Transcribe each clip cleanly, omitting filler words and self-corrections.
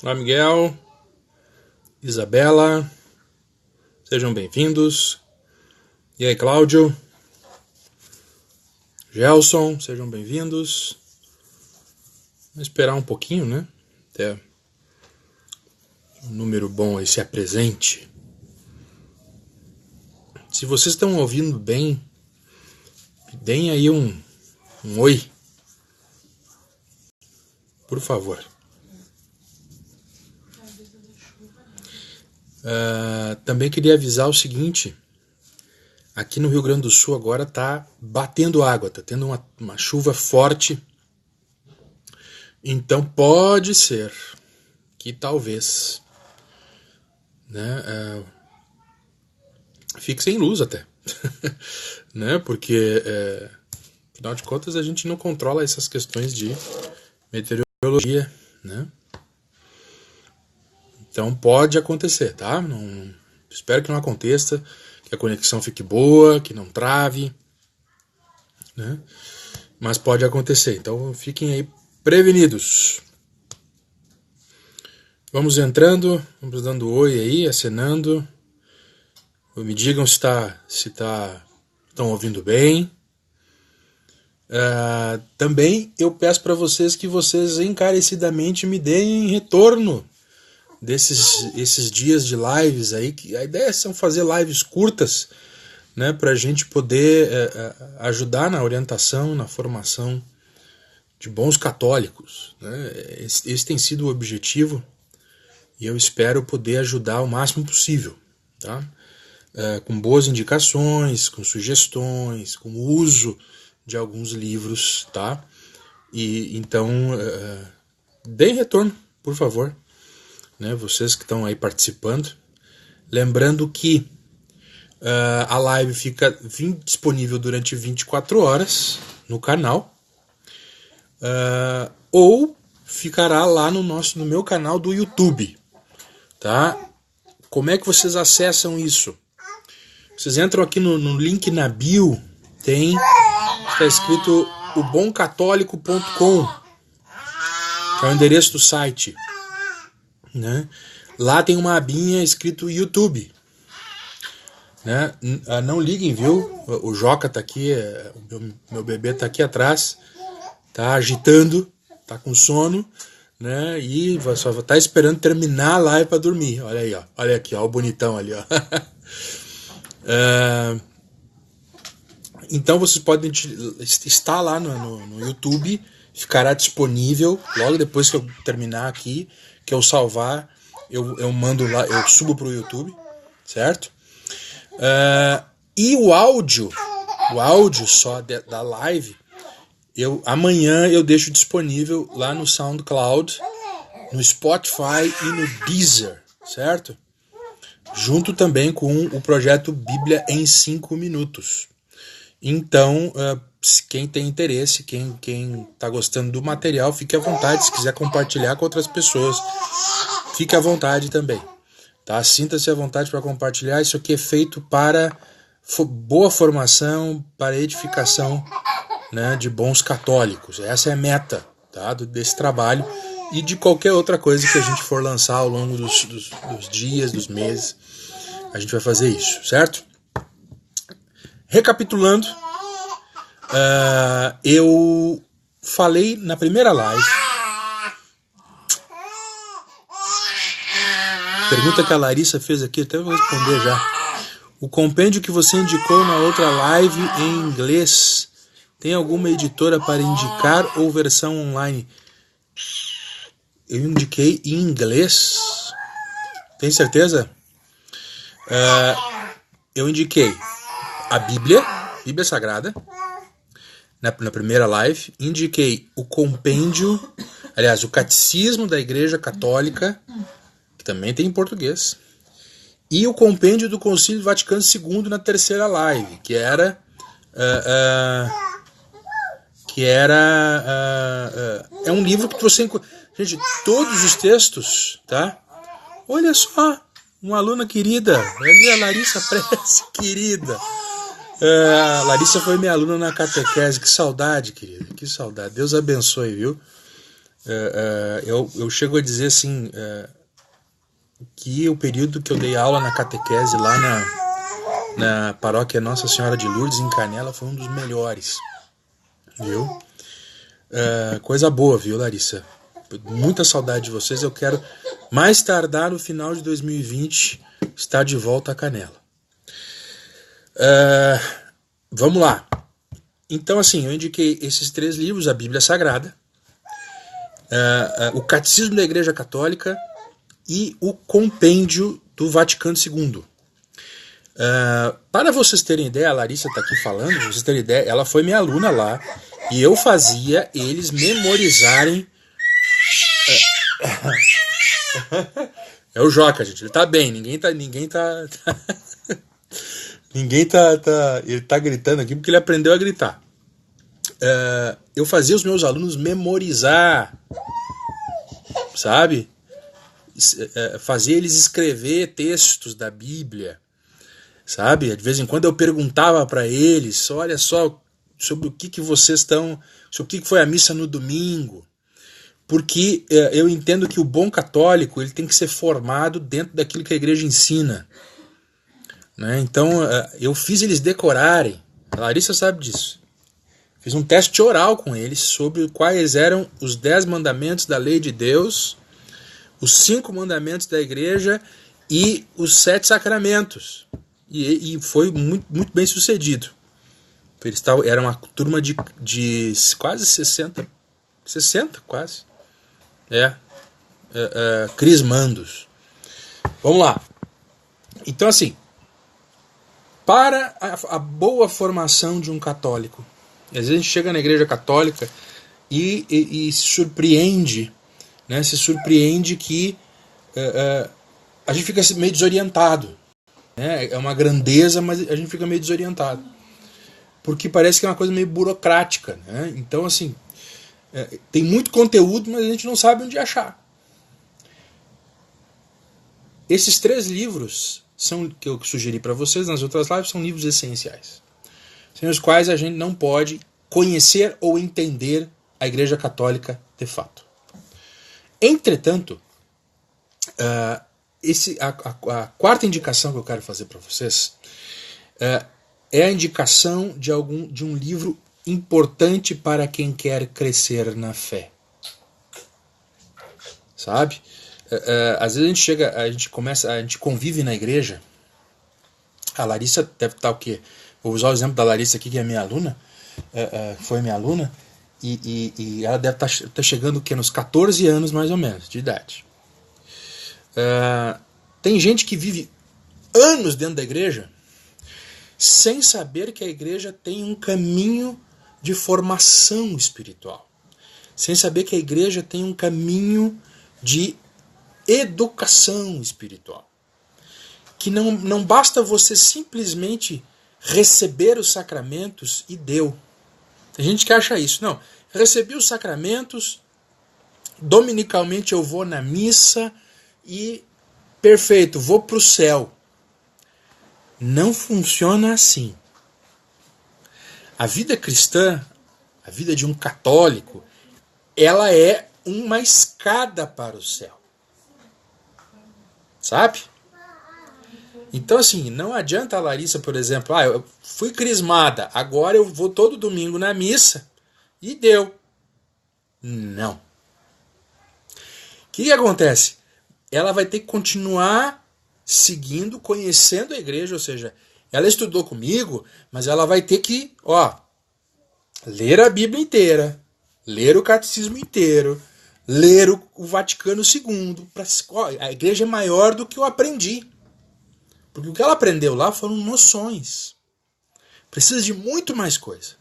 Olá, Miguel, Isabela, sejam bem-vindos. E aí, Cláudio, Gelson, sejam bem-vindos. Vamos esperar um pouquinho, né? Até um número bom aí se apresente. Se vocês estão ouvindo bem, deem aí um oi, por favor. Também queria avisar o seguinte: aqui no Rio Grande do Sul agora tá batendo água, tá tendo uma chuva forte. Então pode ser que talvez, né, fique sem luz até, né, porque afinal de contas a gente não controla essas questões de meteorologia, né? Então pode acontecer, tá? Espero que não aconteça, que a conexão fique boa, que não trave, né? Mas pode acontecer, então fiquem aí prevenidos. Vamos entrando, vamos dando oi aí, acenando. Me digam se estão ouvindo bem. Também eu peço para vocês que vocês encarecidamente me deem retorno esses dias de lives aí, que a ideia são fazer lives curtas, né, para a gente poder ajudar na orientação, na formação de bons católicos, né? Esse tem sido o objetivo e eu espero poder ajudar o máximo possível, tá? Com boas indicações, com sugestões, com o uso de alguns livros, tá? E então deem retorno, por favor, né, vocês que estão aí participando. Lembrando que a live fica disponível durante 24 horas no canal, ou ficará lá no meu canal do YouTube, tá? Como é que vocês acessam isso? Vocês entram aqui no link na bio, está escrito obomcatólico.com, que é o endereço do site, né? Lá tem uma abinha escrito YouTube, né? Não liguem, viu? O Joca tá aqui, meu bebê tá aqui atrás, tá agitando, tá com sono, né? E só tá esperando terminar a live para dormir. Olha aí, ó. Olha aqui, ó, o bonitão ali, ó. Então vocês podem estar lá no YouTube, ficará disponível logo depois que eu terminar aqui, que eu salvar, eu mando lá, eu subo pro YouTube, certo? E o áudio só da live, amanhã eu deixo disponível lá no SoundCloud, no Spotify e no Deezer, certo? Junto também com o projeto Bíblia em 5 minutos. Então, quem tem interesse, quem está gostando do material, fique à vontade. Se quiser compartilhar com outras pessoas, fique à vontade também, tá? Sinta-se à vontade para compartilhar. Isso aqui é feito para boa formação, para edificação, né, de bons católicos. Essa é a meta, tá, desse trabalho e de qualquer outra coisa que a gente for lançar ao longo dos dias, dos meses. A gente vai fazer isso, certo? Recapitulando, eu falei na primeira live, pergunta que a Larissa fez aqui, até vou responder já. O compêndio que você indicou na outra live em inglês, tem alguma editora para indicar ou versão online? Eu indiquei em inglês? Tem certeza? Eu indiquei a Bíblia Sagrada, na primeira live. Indiquei o compêndio, aliás, o Catecismo da Igreja Católica, que também tem em português, e o compêndio do Concílio Vaticano II na terceira live, que era é um livro que você... Gente, todos os textos, tá? Olha só, uma aluna querida, ali a Larissa Prece, querida. A Larissa foi minha aluna na catequese, que saudade, querida, que saudade. Deus abençoe, viu? Eu chego a dizer assim, que o período que eu dei aula na catequese lá na paróquia Nossa Senhora de Lourdes, em Canela, foi um dos melhores, viu? Coisa boa, viu, Larissa? Muita saudade de vocês. Eu quero, mais tardar no final de 2020, estar de volta a Canela. Vamos lá. Então, assim, eu indiquei esses 3 livros: a Bíblia Sagrada, o Catecismo da Igreja Católica e o Compêndio do Vaticano II. Para vocês terem ideia, a Larissa está aqui falando, vocês terem ideia, ela foi minha aluna lá e eu fazia eles memorizarem. É o Joca, gente, ele tá bem, ninguém tá ele tá gritando aqui porque ele aprendeu a gritar. Eu fazia os meus alunos memorizar, sabe? Fazia eles escrever textos da Bíblia, sabe? De vez em quando eu perguntava para eles: olha só, sobre o que vocês estão, sobre o que foi a missa no domingo, porque eu entendo que o bom católico ele tem que ser formado dentro daquilo que a igreja ensina, né? Então eu fiz eles decorarem, a Larissa sabe disso. Fiz um teste oral com eles sobre quais eram os 10 mandamentos da lei de Deus, os 5 mandamentos da igreja e os 7 sacramentos. E foi muito, muito bem sucedido. Era uma turma de quase 60 quase. Crismandos. Vamos lá. Então, assim, para a boa formação de um católico, às vezes a gente chega na igreja católica e se surpreende, né? Se surpreende que a gente fica meio desorientado, né? É uma grandeza, mas a gente fica meio desorientado, porque parece que é uma coisa meio burocrática, né? Então, assim, tem muito conteúdo, mas a gente não sabe onde achar. Esses 3 livros que eu sugeri para vocês nas outras lives são livros essenciais, sem os quais a gente não pode conhecer ou entender a Igreja Católica de fato. Entretanto, a 4ª indicação que eu quero fazer para vocês é a indicação de um livro importante para quem quer crescer na fé. Sabe? Às vezes a gente convive na igreja. A Larissa deve estar o quê? Vou usar o exemplo da Larissa aqui, que é minha aluna, foi minha aluna, e ela deve estar chegando o quê? Nos 14 anos mais ou menos de idade. Tem gente que vive anos dentro da igreja sem saber que a igreja tem um caminho de formação espiritual, sem saber que a igreja tem um caminho de educação espiritual, que não basta você simplesmente receber os sacramentos e deu. Tem gente que acha isso. Não, recebi os sacramentos, dominicalmente eu vou na missa e perfeito, vou para o céu. Não funciona assim. A vida cristã, a vida de um católico, ela é uma escada para o céu. Sabe? Então, assim, não adianta a Larissa, por exemplo, eu fui crismada, agora eu vou todo domingo na missa e deu. Não. O que acontece? Ela vai ter que continuar seguindo, conhecendo a igreja, ou seja, ela estudou comigo, mas ela vai ter que, ler a Bíblia inteira, ler o Catecismo inteiro, ler o Vaticano II. A igreja é maior do que eu aprendi. Porque o que ela aprendeu lá foram noções. Precisa de muito mais coisa.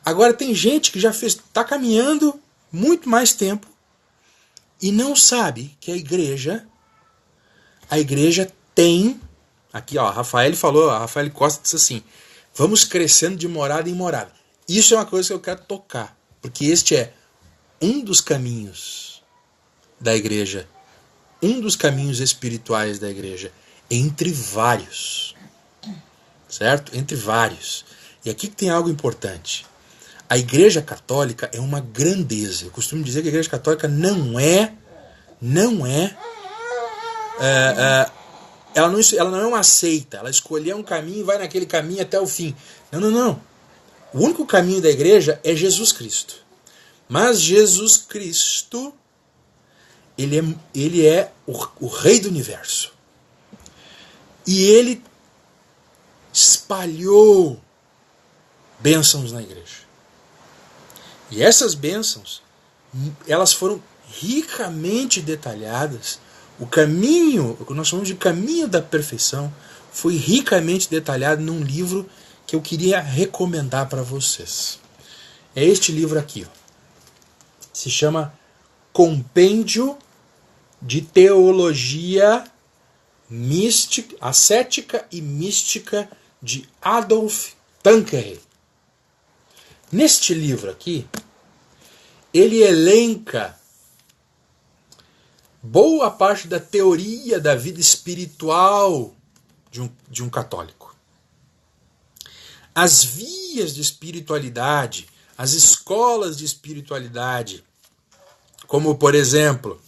Agora tem gente que já está caminhando muito mais tempo e não sabe que a igreja tem, aqui a Rafael Costa disse assim, vamos crescendo de morada em morada. Isso é uma coisa que eu quero tocar, porque este é um dos caminhos da igreja, um dos caminhos espirituais da igreja, entre vários, certo? Entre vários. E aqui que tem algo importante. A Igreja Católica é uma grandeza. Eu costumo dizer que a Igreja Católica ela não é uma seita. Ela escolheu um caminho e vai naquele caminho até o fim. Não. O único caminho da Igreja é Jesus Cristo. Mas Jesus Cristo, ele é o Rei do Universo. E ele espalhou bênçãos na Igreja. E essas bênçãos, elas foram ricamente detalhadas. O caminho, o que nós chamamos de caminho da perfeição, foi ricamente detalhado num livro que eu queria recomendar para vocês. É este livro aqui. Se chama Compêndio de Teologia Mística, Ascética e Mística de Adolf Tanqueray. Neste livro aqui, ele elenca boa parte da teoria da vida espiritual de um católico. As vias de espiritualidade, as escolas de espiritualidade, como, por exemplo,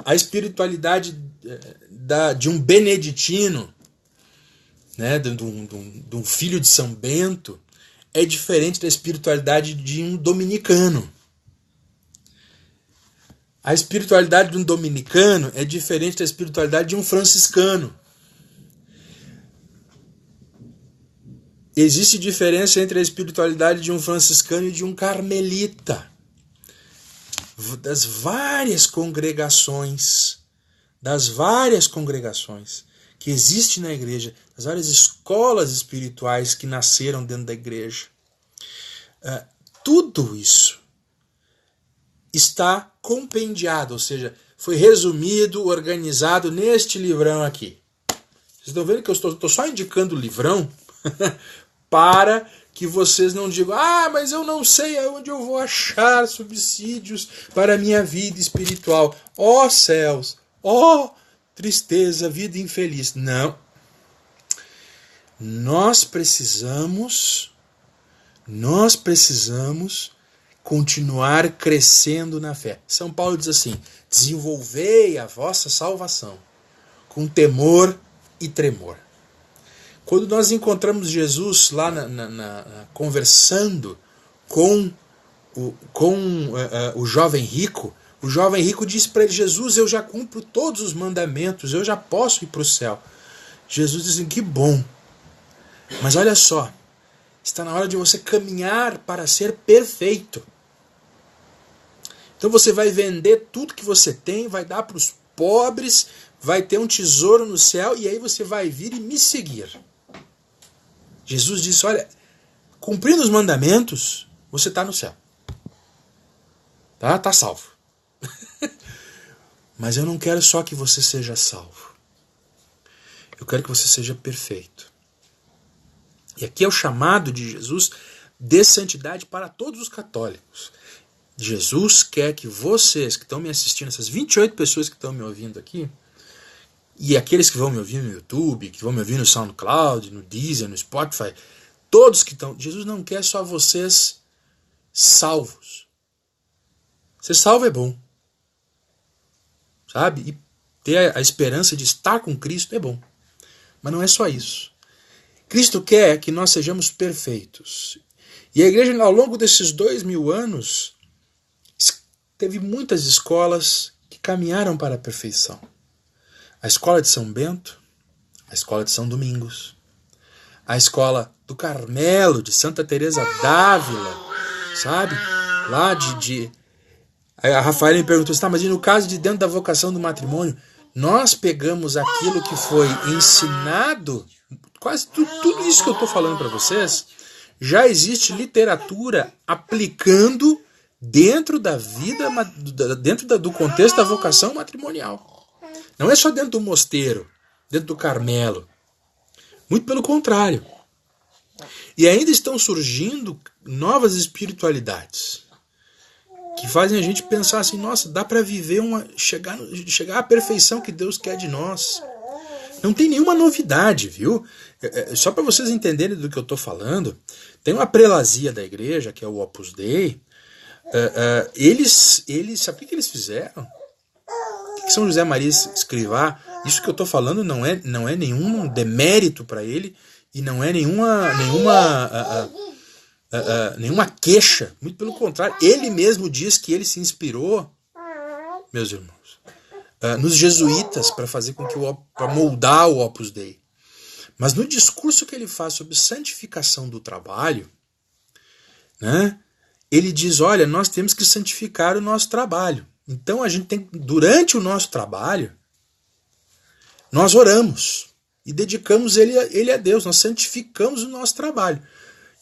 a espiritualidade de um beneditino, né, de um filho de São Bento, é diferente da espiritualidade de um dominicano. A espiritualidade de um dominicano é diferente da espiritualidade de um franciscano. Existe diferença entre a espiritualidade de um franciscano e de um carmelita. Das várias congregações que existem na igreja, das várias escolas espirituais que nasceram dentro da igreja. Tudo isso está compendiado, ou seja, foi resumido, organizado neste livrão aqui. Vocês estão vendo que eu estou só indicando o livrão para que vocês não digam: mas eu não sei aonde eu vou achar subsídios para a minha vida espiritual. Ó céus, ó tristeza, vida infeliz. Não. Nós precisamos continuar crescendo na fé. São Paulo diz assim: desenvolvei a vossa salvação com temor e tremor. Quando nós encontramos Jesus lá conversando com o jovem rico disse para ele: Jesus, eu já cumpro todos os mandamentos, eu já posso ir para o céu. Jesus diz: que bom, mas olha só, está na hora de você caminhar para ser perfeito. Então você vai vender tudo que você tem, vai dar para os pobres, vai ter um tesouro no céu, e aí você vai vir e me seguir. Jesus disse: olha, cumprindo os mandamentos, você está no céu. Tá salvo. Mas eu não quero só que você seja salvo. Eu quero que você seja perfeito. E aqui é o chamado de Jesus de santidade para todos os católicos. Jesus quer que vocês que estão me assistindo, essas 28 pessoas que estão me ouvindo aqui, e aqueles que vão me ouvir no YouTube, que vão me ouvir no SoundCloud, no Deezer, no Spotify, todos que estão... Jesus não quer só vocês salvos. Ser salvo é bom. Sabe? E ter a esperança de estar com Cristo é bom. Mas não é só isso. Cristo quer que nós sejamos perfeitos. E a igreja, ao longo desses 2000 anos, teve muitas escolas que caminharam para a perfeição. A escola de São Bento, a escola de São Domingos, a escola do Carmelo, de Santa Teresa d'Ávila, sabe? Lá a Rafaela me perguntou: mas e no caso de dentro da vocação do matrimônio? Nós pegamos aquilo que foi ensinado, quase tudo isso que eu estou falando para vocês, já existe literatura aplicando dentro da vida, dentro do contexto da vocação matrimonial. Não é só dentro do mosteiro, dentro do Carmelo. Muito pelo contrário. E ainda estão surgindo novas espiritualidades que fazem a gente pensar assim: nossa, dá para viver chegar à perfeição que Deus quer de nós. Não tem nenhuma novidade, viu? Só para vocês entenderem do que eu estou falando, tem uma prelazia da igreja, que é o Opus Dei. Eles sabe o que eles fizeram? O que São José Maria Escrivá, isso que eu estou falando não é nenhum demérito para ele e não é nenhuma queixa. Muito pelo contrário, ele mesmo diz que ele se inspirou, meus irmãos, nos jesuítas para fazer com que para moldar o Opus Dei. Mas no discurso que ele faz sobre santificação do trabalho, né, ele diz, olha, nós temos que santificar o nosso trabalho. Então a gente tem, durante o nosso trabalho, nós oramos e dedicamos ele a Deus, nós santificamos o nosso trabalho.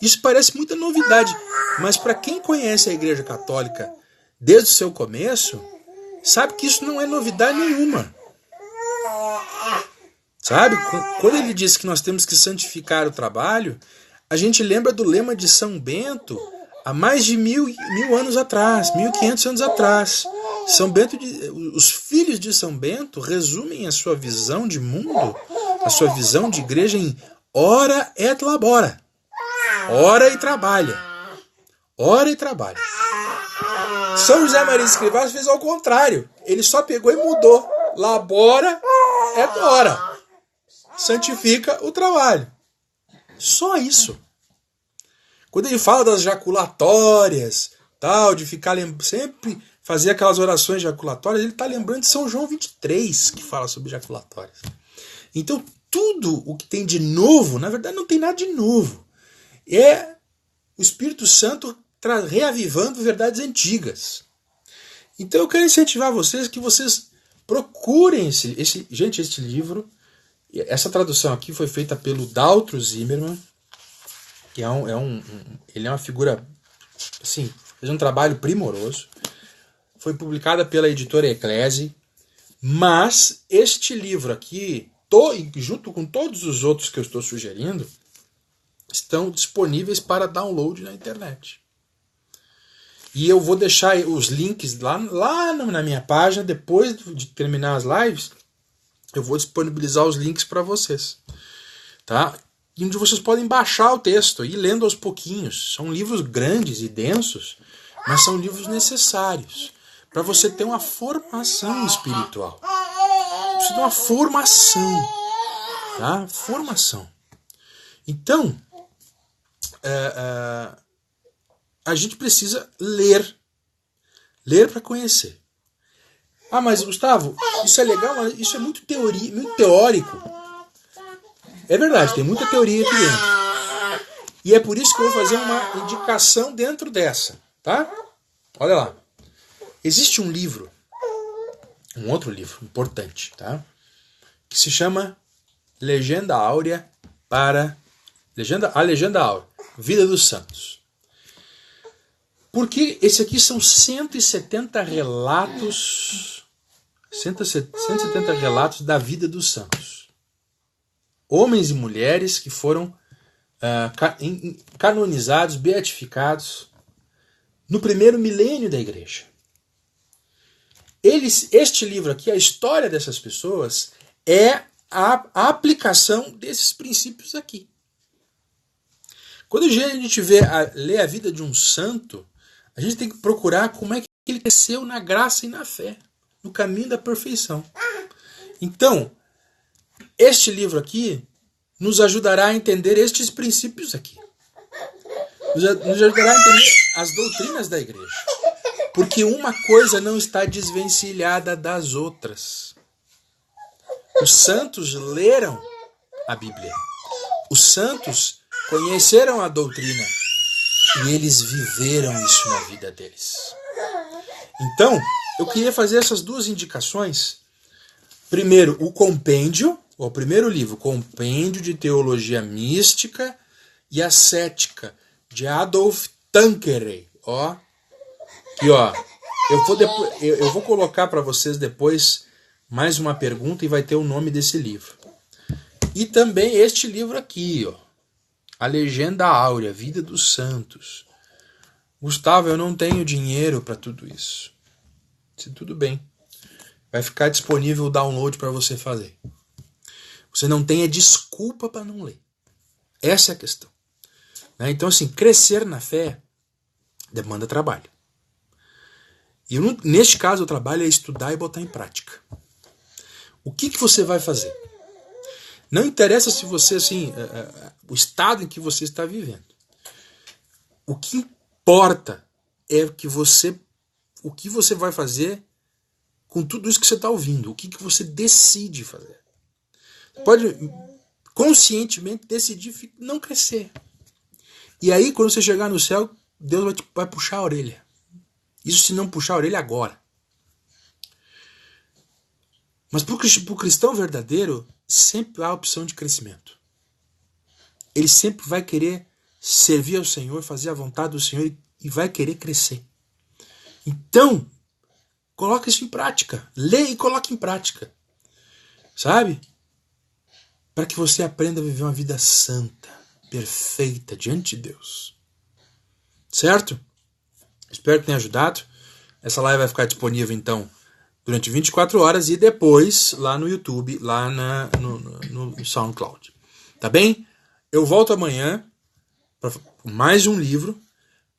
Isso parece muita novidade, mas para quem conhece a Igreja Católica desde o seu começo, sabe que isso não é novidade nenhuma. Sabe? Quando ele diz que nós temos que santificar o trabalho, a gente lembra do lema de São Bento há mais de mil anos atrás, 1500 anos atrás. Os filhos de São Bento resumem a sua visão de mundo, a sua visão de igreja em ora et labora. Ora e trabalha. Ora e trabalha. São José Maria Escrivá fez ao contrário. Ele só pegou e mudou. Labora et ora. Santifica o trabalho. Só isso. Quando ele fala das jaculatórias, tal, de ficar sempre fazer aquelas orações jaculatórias, ele está lembrando de São João 23, que fala sobre jaculatórias. Então, tudo o que tem de novo, na verdade não tem nada de novo. É o Espírito Santo reavivando verdades antigas. Então eu quero incentivar vocês que vocês procurem este livro. Essa tradução aqui foi feita pelo Daltro Zimmermann, que ele é uma figura, assim, fez um trabalho primoroso. Foi publicada pela editora Eclesi, mas este livro aqui, junto com todos os outros que eu estou sugerindo, estão disponíveis para download na internet. E eu vou deixar os links lá na minha página. Depois de terminar as lives, eu vou disponibilizar os links para vocês. Tá? E onde vocês podem baixar o texto e ir lendo aos pouquinhos. São livros grandes e densos, mas são livros necessários para você ter uma formação espiritual. Você tem uma formação. Tá? Formação. Então, a gente precisa ler. Ler para conhecer. Ah, mas Gustavo, isso é legal, mas isso é muito teórico. É verdade, tem muita teoria aqui dentro. E é por isso que eu vou fazer uma indicação dentro dessa, tá? Olha lá. Existe um outro livro importante, tá? Que se chama Legenda Áurea A Legenda Áurea, Vida dos Santos. Porque esse aqui são 170 relatos, 170 relatos da vida dos santos. Homens e mulheres que foram canonizados, beatificados no primeiro milênio da igreja. Este livro aqui, a história dessas pessoas, é a aplicação desses princípios aqui. Quando a gente lê a vida de um santo, a gente tem que procurar como é que ele cresceu na graça e na fé, no caminho da perfeição. Então, este livro aqui nos ajudará a entender estes princípios aqui. Nos ajudará a entender as doutrinas da igreja. Porque uma coisa não está desvencilhada das outras. Os santos leram a Bíblia. Os santos conheceram a doutrina. E eles viveram isso na vida deles. Então, eu queria fazer essas duas indicações. Primeiro, o compêndio, o primeiro livro, Compêndio de Teologia Mística e Ascética, de Adolf Tanqueray. Ó, aqui, ó. Eu vou colocar para vocês depois mais uma pergunta e vai ter o nome desse livro. E também este livro aqui, ó. A Legenda Áurea, Vida dos Santos. Gustavo, eu não tenho dinheiro para tudo isso. Se tudo bem. Vai ficar disponível o download para você fazer. Você não tem a desculpa para não ler. Essa é a questão. Né? Então, assim, crescer na fé demanda trabalho. E neste caso, o trabalho é estudar e botar em prática. O que você vai fazer? Não interessa se você, assim, o estado em que você está vivendo. O que importa é o que você vai fazer com tudo isso que você está ouvindo. O que você decide fazer. Pode conscientemente decidir não crescer. E aí, quando você chegar no céu, Deus vai puxar a orelha. Isso se não puxar a orelha agora. Mas para o cristão verdadeiro, sempre há a opção de crescimento. Ele sempre vai querer servir ao Senhor, fazer a vontade do Senhor e vai querer crescer. Então, coloque isso em prática. Leia e coloque em prática. Sabe? Para que você aprenda a viver uma vida santa, perfeita, diante de Deus. Certo? Espero que tenha ajudado. Essa live vai ficar disponível, então, durante 24 horas e depois lá no YouTube, lá no SoundCloud. Tá bem? Eu volto amanhã para mais um livro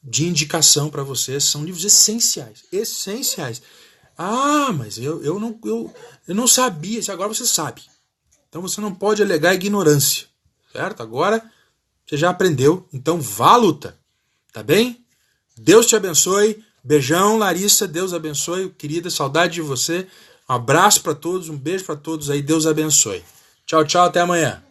de indicação para vocês. São livros essenciais. Essenciais. Ah, mas eu não sabia. Agora você sabe. Então você não pode alegar ignorância. Certo? Agora você já aprendeu. Então vá à luta. Tá bem? Deus te abençoe. Beijão, Larissa. Deus abençoe. Querida, saudade de você. Um abraço para todos. Um beijo para todos aí. Deus abençoe. Tchau, tchau. Até amanhã.